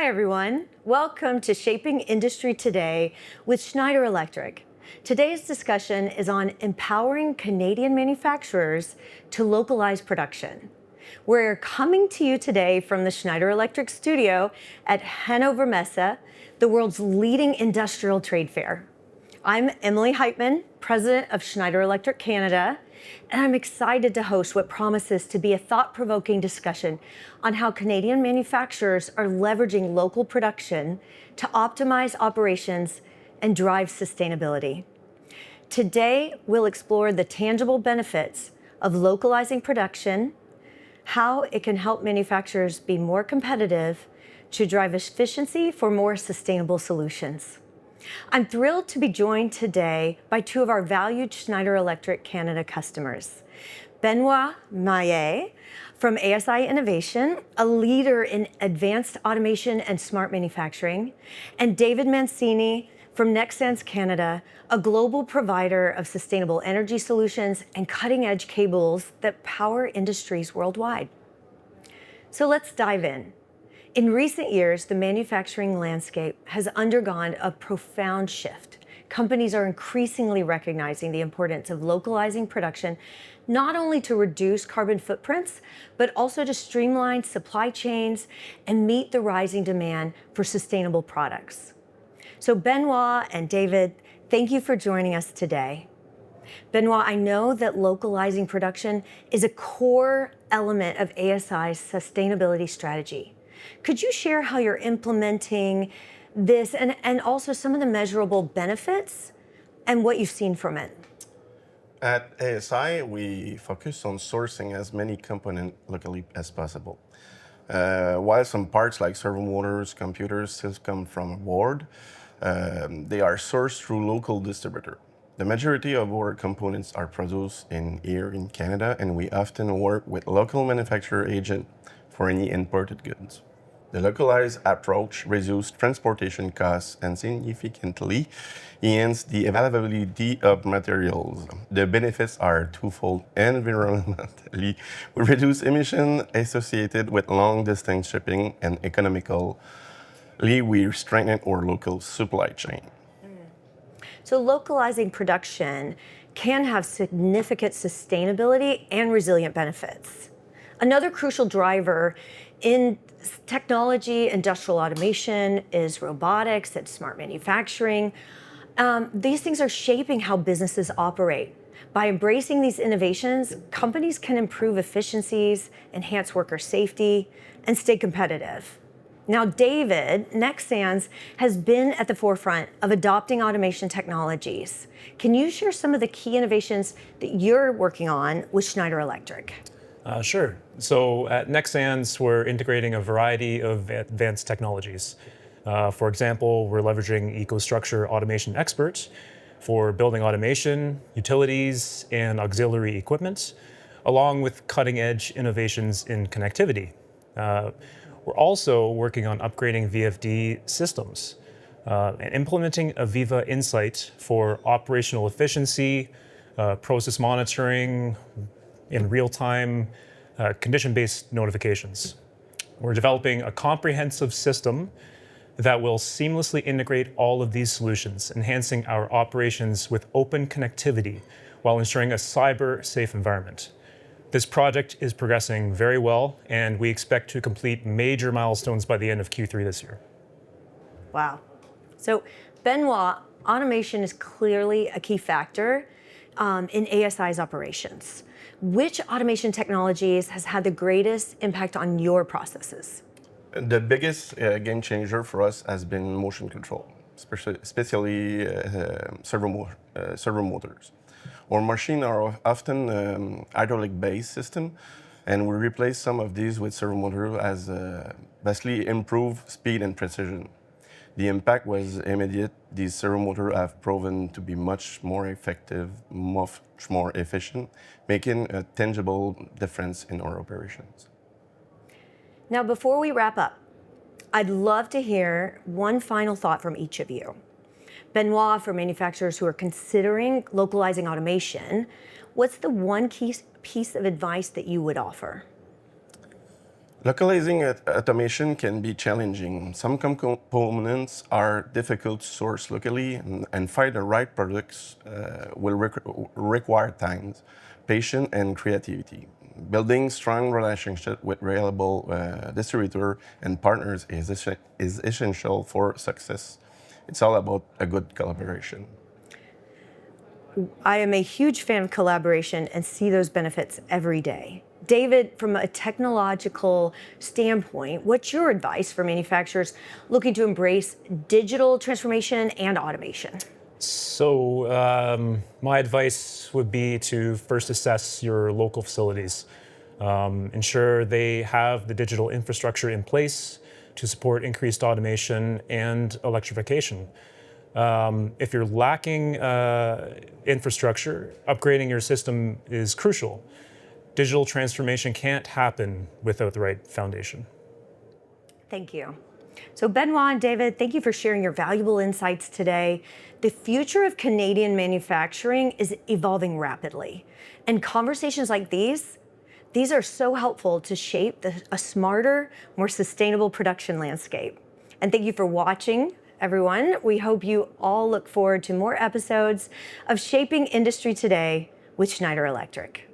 Hi, everyone. Welcome to Shaping Industry Today with Schneider Electric. Today's discussion is on empowering Canadian manufacturers to localize production. We're coming to you today from the Schneider Electric studio at Hannover Messe, the world's leading industrial trade fair. I'm Emily Heitman, president of Schneider Electric Canada, and I'm excited to host what promises to be a thought-provoking discussion on how Canadian manufacturers are leveraging local production to optimize operations and drive sustainability. Today, we'll explore the tangible benefits of localizing production, how it can help manufacturers be more competitive to drive efficiency for more sustainable solutions. I'm thrilled to be joined today by two of our valued Schneider Electric Canada customers. Benoit Maillet from ASI Innovation, a leader in advanced automation and smart manufacturing, and David Mancini from Nexans Canada, a global provider of sustainable energy solutions and cutting-edge cables that power industries worldwide. So let's dive in. In recent years, the manufacturing landscape has undergone a profound shift. Companies are increasingly recognizing the importance of localizing production, not only to reduce carbon footprints, but also to streamline supply chains and meet the rising demand for sustainable products. So Benoit and David, thank you for joining us today. Benoit, I know that localizing production is a core element of ASI's sustainability strategy. Could you share how you're implementing this and also some of the measurable benefits and what you've seen from it? At ASI, we focus on sourcing as many components locally as possible. While some parts like servo motors, computers still come from abroad, they are sourced through local distributor. The majority of our components are produced here in Canada, and we often work with local manufacturer agent for any imported goods. The Localize approach reduces transportation costs and significantly enhances the availability of materials. The benefits are twofold. Environmentally, we reduce emissions associated with long-distance shipping, and economically, we strengthen our local supply chain. So localizing production can have significant sustainability and resilient benefits. Another crucial driver in technology, industrial automation is robotics and smart manufacturing. These things are shaping how businesses operate. By embracing these innovations, companies can improve efficiencies, enhance worker safety, and stay competitive. Now, David, Nexans has been at the forefront of adopting automation technologies. Can you share some of the key innovations that you're working on with Schneider Electric? Sure. So at Nexans, we're integrating a variety of advanced technologies. For example, we're leveraging EcoStruxure automation experts for building automation, utilities, and auxiliary equipment, along with cutting-edge innovations in connectivity. We're also working on upgrading VFD systems and implementing Aviva Insight for operational efficiency, process monitoring, in real-time condition-based notifications. We're developing a comprehensive system that will seamlessly integrate all of these solutions, enhancing our operations with open connectivity while ensuring a cyber-safe environment. This project is progressing very well, and we expect to complete major milestones by the end of Q3 this year. Wow. So Benoit, automation is clearly a key factor in ASI's operations. Which automation technologies has had the greatest impact on your processes? The biggest game changer for us has been motion control, especially servo motors. Our machines are often hydraulic-based system, and we replace some of these with servo motors as vastly improved speed and precision. The impact was immediate. These servo motors have proven to be much more effective, much more efficient, making a tangible difference in our operations. Now, before we wrap up, I'd love to hear one final thought from each of you. Benoit, for manufacturers who are considering localizing automation, what's the one key piece of advice that you would offer? Localizing automation can be challenging. Some components are difficult to source locally, and find the right products will require time, patience, and creativity. Building strong relationships with reliable distributor and partners is essential for success. It's all about a good collaboration. I am a huge fan of collaboration and see those benefits every day. David, from a technological standpoint, what's your advice for manufacturers looking to embrace digital transformation and automation? So my advice would be to first assess your local facilities. Ensure they have the digital infrastructure in place to support increased automation and electrification. If you're lacking infrastructure, upgrading your system is crucial. Digital transformation can't happen without the right foundation. Thank you. So Benoit and David, thank you for sharing your valuable insights today. The future of Canadian manufacturing is evolving rapidly. And conversations like these are so helpful to shape a smarter, more sustainable production landscape. And thank you for watching, everyone. We hope you all look forward to more episodes of Shaping Industry Today with Schneider Electric.